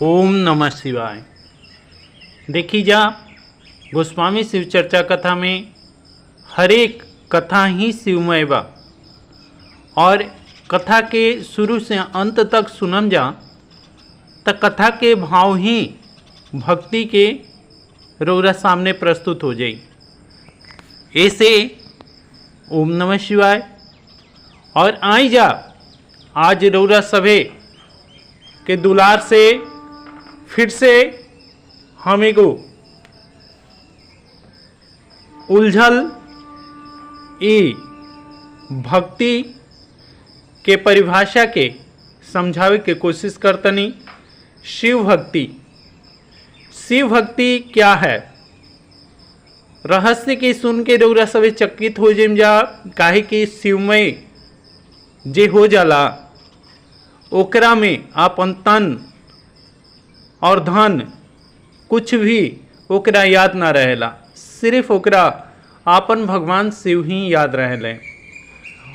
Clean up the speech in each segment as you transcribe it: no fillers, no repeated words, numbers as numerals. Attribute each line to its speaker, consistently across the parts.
Speaker 1: ओम नमः शिवाय। देखी जा गोस्वामी शिव चर्चा कथा में हर एक कथा ही शिवमय बा और कथा के शुरू से अंत तक सुनम जा त कथा के भाव ही भक्ति के रौरा सामने प्रस्तुत हो जाई। ऐसे ओम नमः शिवाय। और आई जा आज रौरा सभे के दुलार से फिर से हम एगो उलझल ई भक्ति के परिभाषा के समझावे के कोशिश करतनी। शिव भक्ति क्या है? रहस्य के सुन के रउरा सभी चकित हो जिम जा। काहे कि शिवमय जे हो जाला ओकरा में आपन तन और धन कुछ भी ओकरा याद ना रहेला, सिर्फ ओकरा आपन भगवान शिव ही याद रहेले।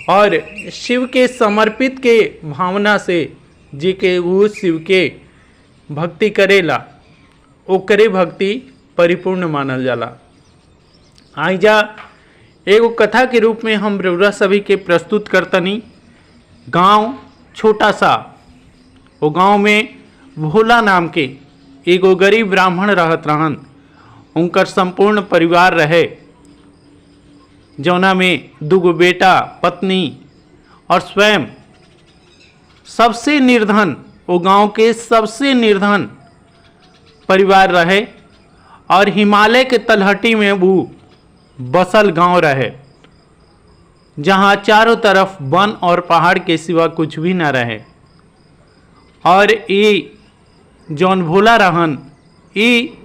Speaker 1: और शिव के समर्पित के भावना से जी के वो शिव के भक्ति करेला ओकरे भक्ति परिपूर्ण मानल जाला। आई जा एगो कथा के रूप में हम रउरा सभी के प्रस्तुत करतनी। गांव छोटा सा, वो गांव में भोला नाम के एगो गरीब ब्राह्मण रहत रहन। उनकर संपूर्ण परिवार रहे, जौना में दुगो बेटा, पत्नी और स्वयं सबसे निर्धन, वो गांव के सबसे निर्धन परिवार रहे। और हिमालय के तलहटी में वो बसल गांव रहे, जहां चारों तरफ वन और पहाड़ के सिवा कुछ भी न रहे। और ये जौन भोला रहन, ये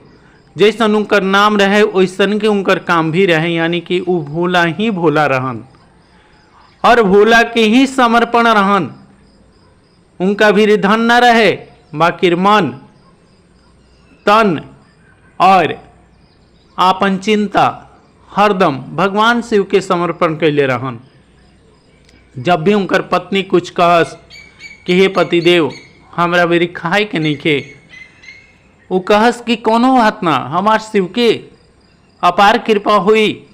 Speaker 1: जैसन उनकर नाम रहे वैसन के उनकर काम भी रहे, यानी कि वो भोला ही भोला रहन और भोला के ही समर्पण रहन। उनका भी धन न रहे, बाकी मन, तन और आपन चिंता हरदम भगवान शिव के समर्पण कैले रहन। जब भी उनकर पत्नी कुछ कहस कि हे पतिदेव हमरा बेरी खाए के नहीं खे, वो कहस कि कोनो बात ना, हमार शिव के अपार कृपा हुई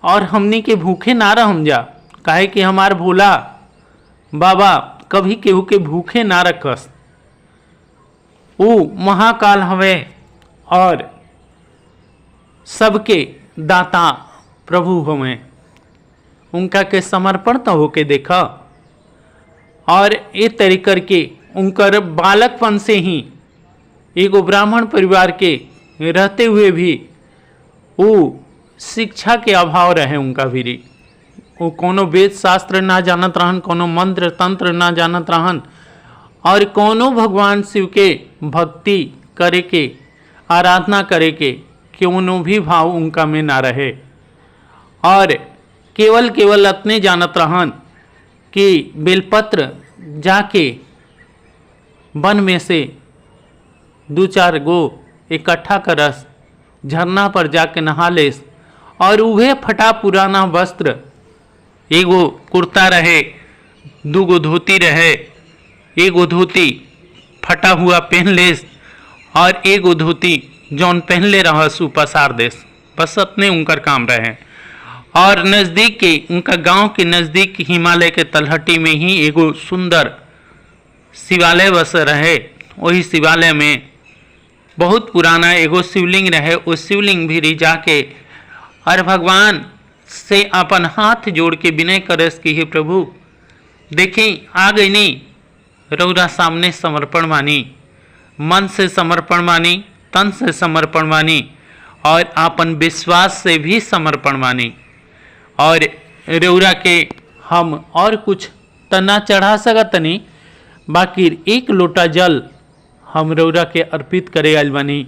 Speaker 1: और हमनी के भूखे ना रहम जा। काहे कि हमार भोला बाबा कभी केहू के भूखे ना रखस। वो महाकाल हवे और सबके दाता प्रभु हमें, उनका के समर्पण तो होके देखा। और ये तरीकर के उनकर बालकपन से ही एगो ब्राह्मण परिवार के रहते हुए भी वो शिक्षा के अभाव रहे उनका भी। वो कोनो वेद शास्त्र ना जानत रहन, कोनो मंत्र तंत्र ना जानत रहन और कोनो भगवान शिव के भक्ति करे के, आराधना करे के कोनो भी भाव उनका में ना रहे। और केवल अतने जानत रहन कि बेलपत्र जाके वन में से 2-4 गो इकट्ठा करस, झरना पर जाके नहा लेस और उहे फटा पुराना वस्त्र, एगो कुर्ता रहे, 2 गो धोती रहे, एगो धोती फटा हुआ पहन लेस और एगो धोती जौन पहनले रहस उ पसार देस। बस अपने उनकर काम रहे। और नज़दीक के उनका गांव के नज़दीक हिमालय के तलहटी में ही एगो सुंदर शिवालय बस रहे। वही शिवालय में बहुत पुराना एगो शिवलिंग रहे। उस शिवलिंग भी जाके और भगवान से अपन हाथ जोड़ के विनय करस कि हे प्रभु देखी आ गई नहीं, रौरा सामने समर्पण मानी, मन से समर्पण मानी, तन से समर्पण मानी और अपन विश्वास से भी समर्पण मानी। और रौरा के हम और कुछ तना चढ़ा सकत नहीं, बाकी 1 लोटा जल हम रौरा के अर्पित करे आइल बानी।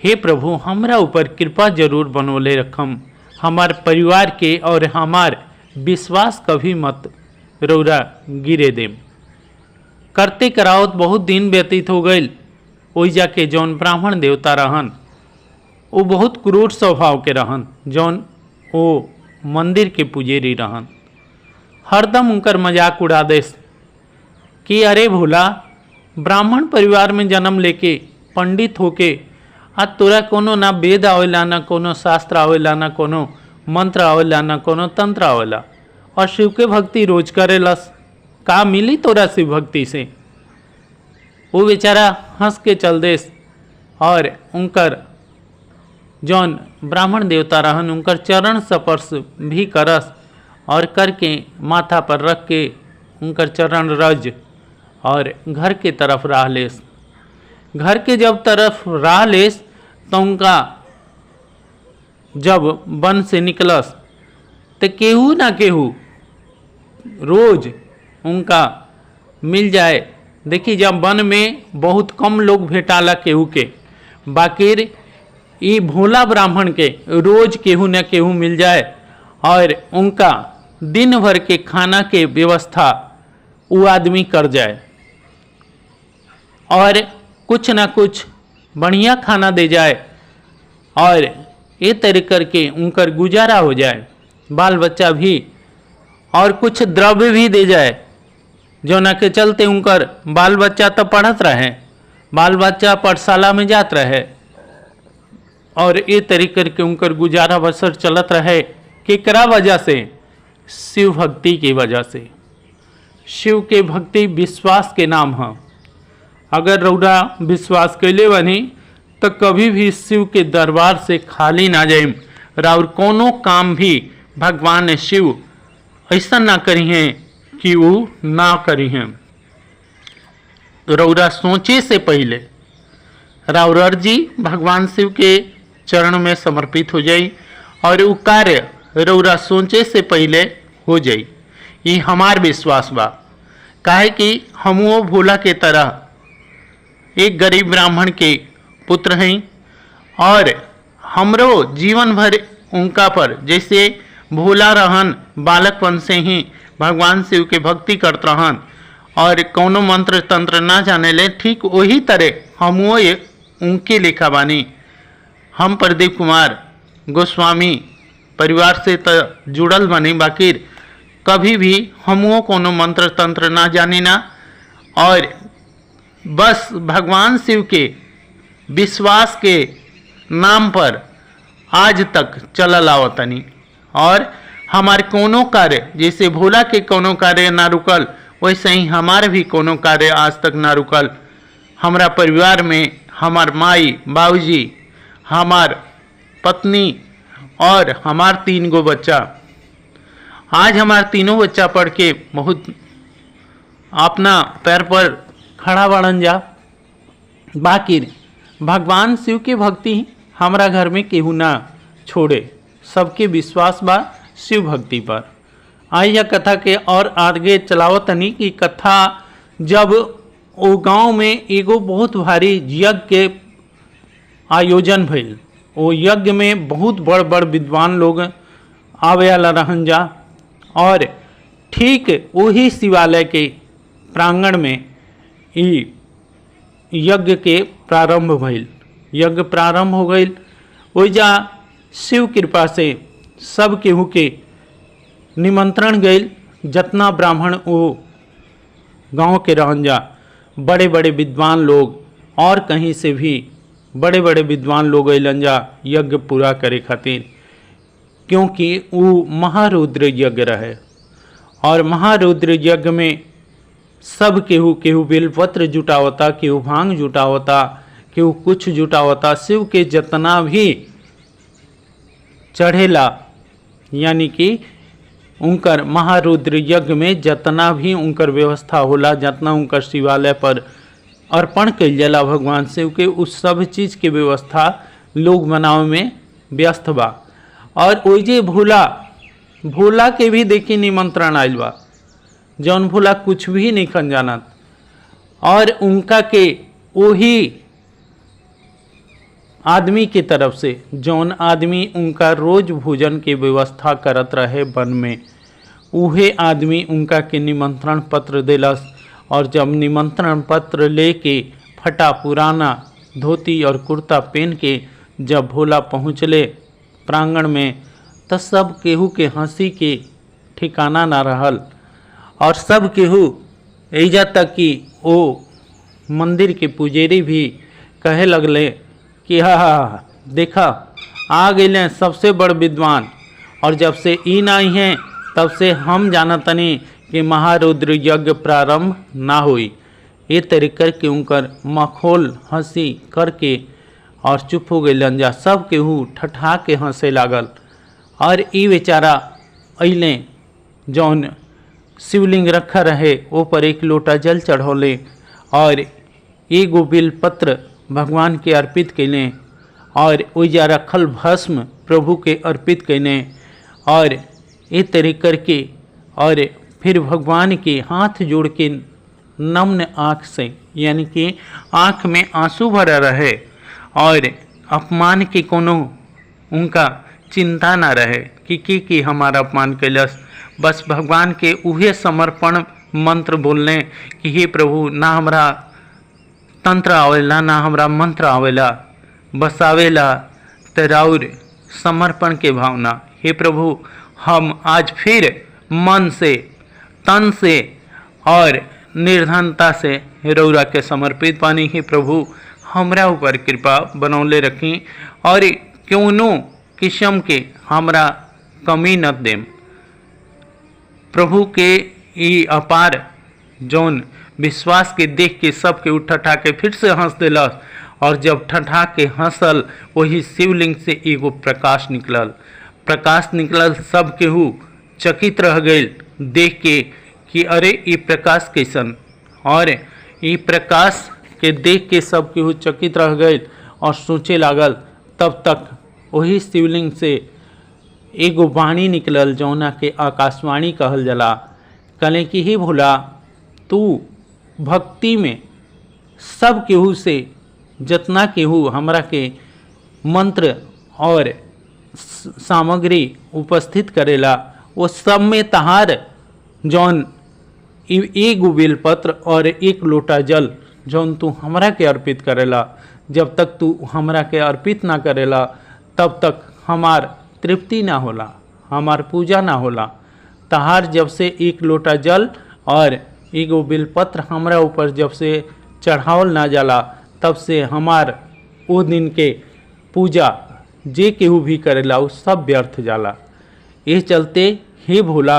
Speaker 1: हे प्रभु हमरा ऊपर कृपा जरूर बनोले रखम, हमार परिवार के और हमार विश्वास कभी मत रौरा गिरे देम। करते करावत बहुत दिन व्यतीत हो गई। ओई जाके जौन ब्राह्मण देवता रहन वो बहुत क्रूर स्वभाव के रहन, जौन वो मंदिर के पुजेरी रहन। हरदम उनकर मजाक उड़ा देस कि अरे भोला ब्राह्मण परिवार में जन्म लेके पंडित होके आ तोरा कोनो ना वेद आवेला, ना कोनो शास्त्र आवेला, ना कोनो मंत्र आवेला, ना कोनो तंत्र आवेला, और शिव के भक्ति रोज करेलस, का मिली तोरा शिव भक्ति से? वो बेचारा हंस के चल देस और उनकर जौन ब्राह्मण देवता रहन उनकर चरण स्पर्श भी करस और करके माथा पर रख के उनकर चरण रज और घर के तरफ राह लेस। घर के जब तरफ राह लेस तो उनका जब वन से निकलस तो केहू ना केहू रोज उनका मिल जाए। देखी जब वन में बहुत कम लोग भेटाला केहू के, बाकी ये भोला ब्राह्मण के रोज केहू न केहू मिल जाए और उनका दिन भर के खाना के व्यवस्था वो आदमी कर जाए और कुछ ना कुछ बढ़िया खाना दे जाए और ये तरह करके उनकर गुजारा हो जाए, बाल बच्चा भी, और कुछ द्रव्य भी दे जाए जो ना के चलते उनकर बाल बच्चा तो पढ़त रहे, बाल बच्चा पाठशाला में जात रहे और ये तरीके के उनकर गुजारा बसर चलत रहे। केकरा वजह से? शिव भक्ति की वजह से। शिव के भक्ति विश्वास के नाम है। अगर रौरा विश्वास कैले बनी तो कभी भी शिव के दरबार से खाली ना जाइम। और कोनो काम भी भगवान शिव ऐसा ना करी हैं कि वो ना करी हैं। रौरा सोचे से पहले राउर अर्जी भगवान शिव के चरण में समर्पित हो जाई और वो कार्य रौरा सोचे से पहले हो जाई। ये हमार विश्वास बा, काहे कि हम वो भोला के तरह एक गरीब ब्राह्मण के पुत्र हैं और हमरो जीवन भर उनका पर जैसे भोला रहन बालकपन से ही भगवान शिव के भक्ति करत रहन और कोनो मंत्र तंत्र ना जाने ले, ठीक वही तरह हम वो उनके लेखा बानी। हम प्रदीप कुमार गोस्वामी परिवार से तो जुड़ल बनी, बाकी कभी भी हम वो कोनो मंत्र तंत्र ना जानी ना और बस भगवान शिव के विश्वास के नाम पर आज तक चलल आवतनी। और हमारे कोनो कार्य जैसे भोला के कोनो कार्य ना रुकल, वैसे ही हमारे भी कोनो कार्य आज तक ना रुकल। हमारा परिवार में हमार माई बाबूजी, हमार पत्नी और हमार 3 गो बच्चा, आज हमार तीनों बच्चा पढ़ के बहुत अपना पैर पर खड़ा बढ़न जा। बाकी भगवान शिव के भक्ति हमारा घर में केहू ना छोड़े, सबके विश्वास बा शिव भक्ति पर। आई यह कथा के और आगे चलावत तनी कि कथा जब वो गांव में एगो बहुत भारी यज्ञ के आयोजन भइल। वो यज्ञ में बहुत बड़ बड़ विद्वान लोग आवे वाला रहन जा और ठीक वही शिवालय के प्रांगण में यज्ञ के प्रारंभ भइल। यज्ञ प्रारंभ हो गई। ओइजा शिव कृपा से सब केहू के निमंत्रण गइल। जतना ब्राह्मण वो गांव के रहन जा, बड़े बड़े विद्वान लोग और कहीं से भी बड़े बड़े विद्वान लोग अलन जा यज्ञ पूरा करे खातिर, क्योंकि वो महारुद्र यज्ञ रहे। और महारुद्र यज्ञ में सब केहू बेलपत्र जुटावता, केहू भांग जुटावता, केहू कुछ जुटावता। शिव के जतना भी चढ़ेला, यानी कि उनकर महारुद्र यज्ञ में जतना भी उनकर व्यवस्था होला, जतना उनकर शिवालय पर अर्पण कइल जाला भगवान शिव के, उस सब चीज़ के व्यवस्था लोग बनावे में व्यस्त बा। और ओइजे भोला के भी देखी निमंत्रण आइल बा, जौन भोला कुछ भी नहीं खन जानत, और उनका के वही आदमी की तरफ से जौन आदमी उनका रोज भोजन के व्यवस्था करत रहे वन में, उहे आदमी उनका के निमंत्रण पत्र देलस। और जब निमंत्रण पत्र लेके फटा पुराना धोती और कुर्ता पहन के जब भोला पहुँचले प्रांगण में, तो सब केहू के हंसी के ठिकाना ना रहल। और सब केहू एजा तक कि वो मंदिर के पुजारी भी कहे लगले कि हा देखा आ गए सबसे बड़ विद्वान, और जब से इन आई हैं तब से हम जानतनी कि महारुद्र यज्ञ प्रारंभ ना हुई। ये तरीकर के उनकर मखोल हंसी करके और चुप हो गए। जा सब केहू ठठा के हंसे लागल। और ई बेचारा अइले जौन शिवलिंग रखा रहे ओ पर एक लोटा जल चढ़ौले और एगो बेलपत्र भगवान के अर्पित कैले और ओइजा रखल भस्म प्रभु के अर्पित कैले और ये तरीकर के और फिर भगवान के हाथ जोड़ के नम्न आँख से, यानी कि आँख में आंसू भरा रहे और अपमान के कोनो उनका चिंता ना रहे कि हमारा अपमान कैलस। बस भगवान के उहे समर्पण मंत्र बोलने कि हे प्रभु, ना हमरा तंत्र आवेला ना हमरा मंत्र आवेला, बस आवेला तेराउर समर्पण के भावना। हे प्रभु, हम आज फिर मन से, तन से और निर्धनता से रौरा के समर्पित पानी। हे प्रभु, हमरा ऊपर कृपा बनौले रखी और क्यों किस्म के हमरा कमी न देम। प्रभु के ई अपार जौन विश्वास के देख के सब के ठठा के फिर से हंस दिलस और जब ठठा के हंसल वही शिवलिंग से एगो प्रकाश निकलल। सब केहू चकित रह गए देख के कि अरे ये प्रकाश कैसन, और ये प्रकाश के देख के सब केहू चकित रह गए और सोचे लागल। तब तक वही शिवलिंग से एगो वाणी निकलल जौना के आकाशवाणी कहल जला। कहले कि हे भोला, तू भक्ति में सब केहू से जितना केहू हमरा के मंत्र और सामग्री उपस्थित करेला वो सब में तहार जौन एगो बेलपत्र और एक लोटा जल जौन तू हमरा के अर्पित करेला, जब तक तू हमरा के अर्पित ना करेला तब तक हमार तृप्ति ना होला, हमार पूजा ना होला। तहार जब से एक लोटा जल और एगो बेलपत्र हमरा ऊपर जब से चढ़ावल ना जाला तब से हमार वो दिन के पूजा जे केहू भी करेला वो सब व्यर्थ जाला। ये चलते हे भोला,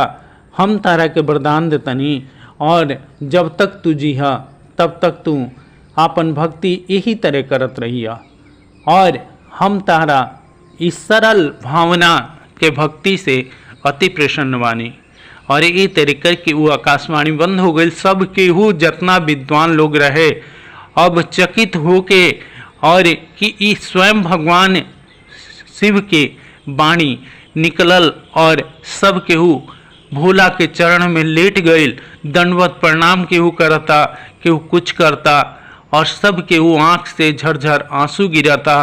Speaker 1: हम तारा के वरदान देतनी और जब तक तू जीहा तब तक तू आपन भक्ति यही तरह करत रहिया और हम तारा इस सरल भावना के भक्ति से अति प्रसन्न बानी। और ये तरीके की वो आकाशवाणी बंद हो गई। सब केहू जितना विद्वान लोग रहे अब चकित होके और कि ई स्वयं भगवान शिव के वाणी निकलल और सब केहू भोला के चरण में लेट गए, दंडवत प्रणाम केहू करता, केहू कुछ करता और सब केहू आँख से झरझर आंसू गिरता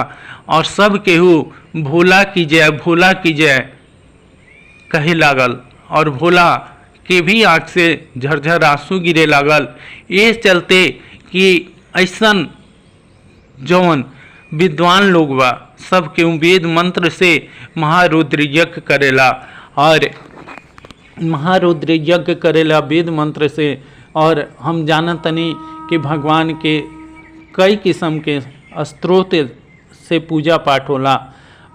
Speaker 1: और सब केहू भोला की जय कहे लागल और भोला के भी आँख से झरझर आंसू गिरे लागल। ये चलते कि ऐसन जौन विद्वान लोग बा सब केहू वेद मंत्र से महारुद्र यज्ञ करेला और महारुद्र यज्ञ करेला वेद मंत्र से। और हम जानतनी कि भगवान के कई किस्म के स्त्रोत से पूजा पाठ होला,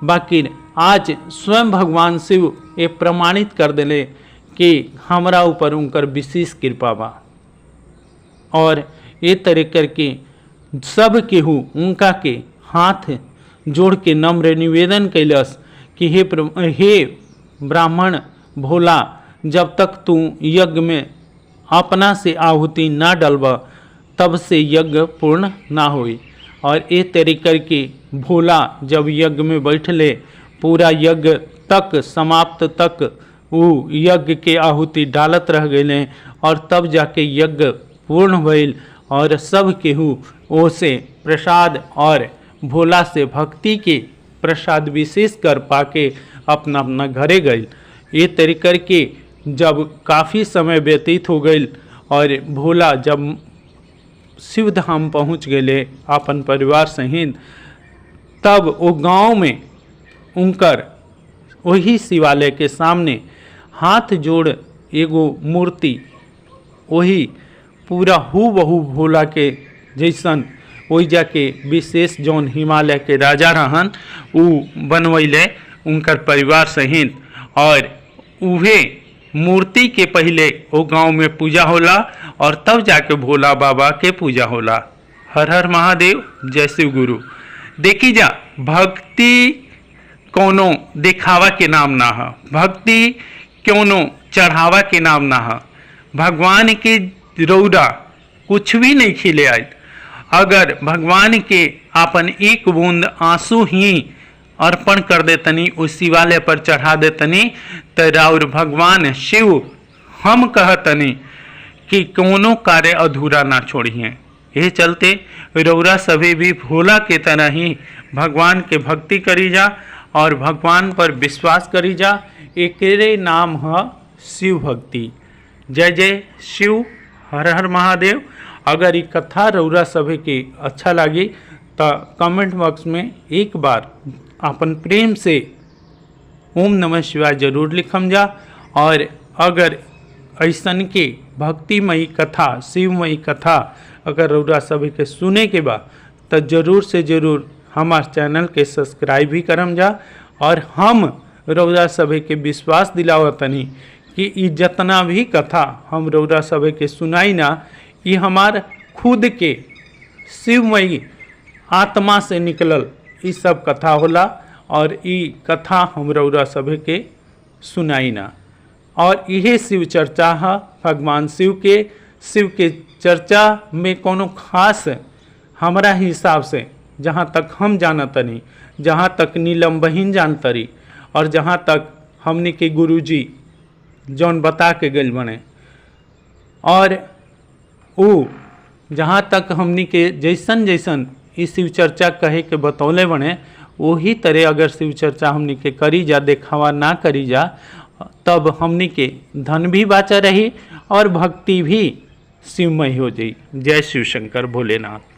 Speaker 1: बाकी आज स्वयं भगवान शिव ये प्रमाणित कर दिले कि हमरा ऊपर उनकर विशेष कृपा बा। और ये तरह करके सब केहू उनका के हाथ जोड़ के नम्र निवेदन कैलस कि हे ब्राह्मण भोला, जब तक तू यज्ञ में अपना से आहुति ना डलबा तब से यज्ञ पूर्ण ना होई। और ये तरीके के भोला जब यज्ञ में बैठले पूरा यज्ञ तक समाप्त तक वो यज्ञ के आहुति डालत रह गए और तब जाके यज्ञ पूर्ण भइल और सब केहू ओ से प्रसाद और भोला से भक्ति के प्रसाद विशेष कर पाके अपना अपना घरे गए। ये तरीके के जब काफ़ी समय व्यतीत हो गई और भोला जब शिवधाम पहुँच गए अपन परिवार सहित, तब वो गांव में उनकर वही शिवालय के सामने हाथ जोड़ एगो मूर्ति वही पूरा हूबहू भोला के जैसन वही जाके विशेष जौन हिमालय के राजा रहन उ बनवैले उनकर परिवार सहित। और उहे मूर्ति के पहले वो गांव में पूजा होला और तब जाके भोला बाबा के पूजा होला। हर हर महादेव, जय शिव गुरु। देखी जा, भक्ति कोनो दिखावा के नाम ना है, भक्ति कोनो चढ़ावा के नाम ना है। भगवान के रौदा कुछ भी नहीं खिले आए। अगर भगवान के अपन एक बूंद आंसू ही अर्पण कर देतनी, उस शिवालय पर चढ़ा देतनी, तो राउर भगवान शिव हम कहतनी कि कोनो कार्य अधूरा ना छोड़िए। यह चलते रौरा सभी भी भोला के तरह ही भगवान के भक्ति करी जा और भगवान पर विश्वास करी जा। एकरे नाम है शिव भक्ति। जय जय शिव, हर हर महादेव। अगर ये कथा रौरा सभी के अच्छा लगी तो कमेंट बॉक्स में एक बार अपन प्रेम से ओम नमः शिवाय जरूर लिखम जा। और अगर ऐसन के भक्तिमयी कथा, शिवमयी कथा अगर रौरा सभी के सुने के बा तो जरूर से जरूर हमार चैनल के सब्सक्राइब भी करम जा। और हम रौरा सभी के विश्वास दिलावतनी कि ये जितना भी कथा हम रौरा सभी के सुनाई ना, ये हमार खुद के शिवमयी आत्मा से निकलल ये सब कथा होला। और ये कथा हम रौरा सभी के सुनाई ना। और यही शिव चर्चा है भगवान शिव के चर्चा में कोनो खास हमारा हिसाब से जहाँ तक हम जानतनी, जहाँ तक नीलम बहिन जानतरी और जहाँ तक हमने के गुरुजी जौन बता के गल बने, और वो जहाँ तक हमने के जैसन जैसन इस शिव चर्चा कहे के बतौले बने, वही तरह अगर शिव चर्चा हमने के करी जा, देखावा ना करी जा, तब हमने के धन भी बाचा रही और भक्ति भी शिवमय हो जाई। जय शिव शंकर भोलेनाथ।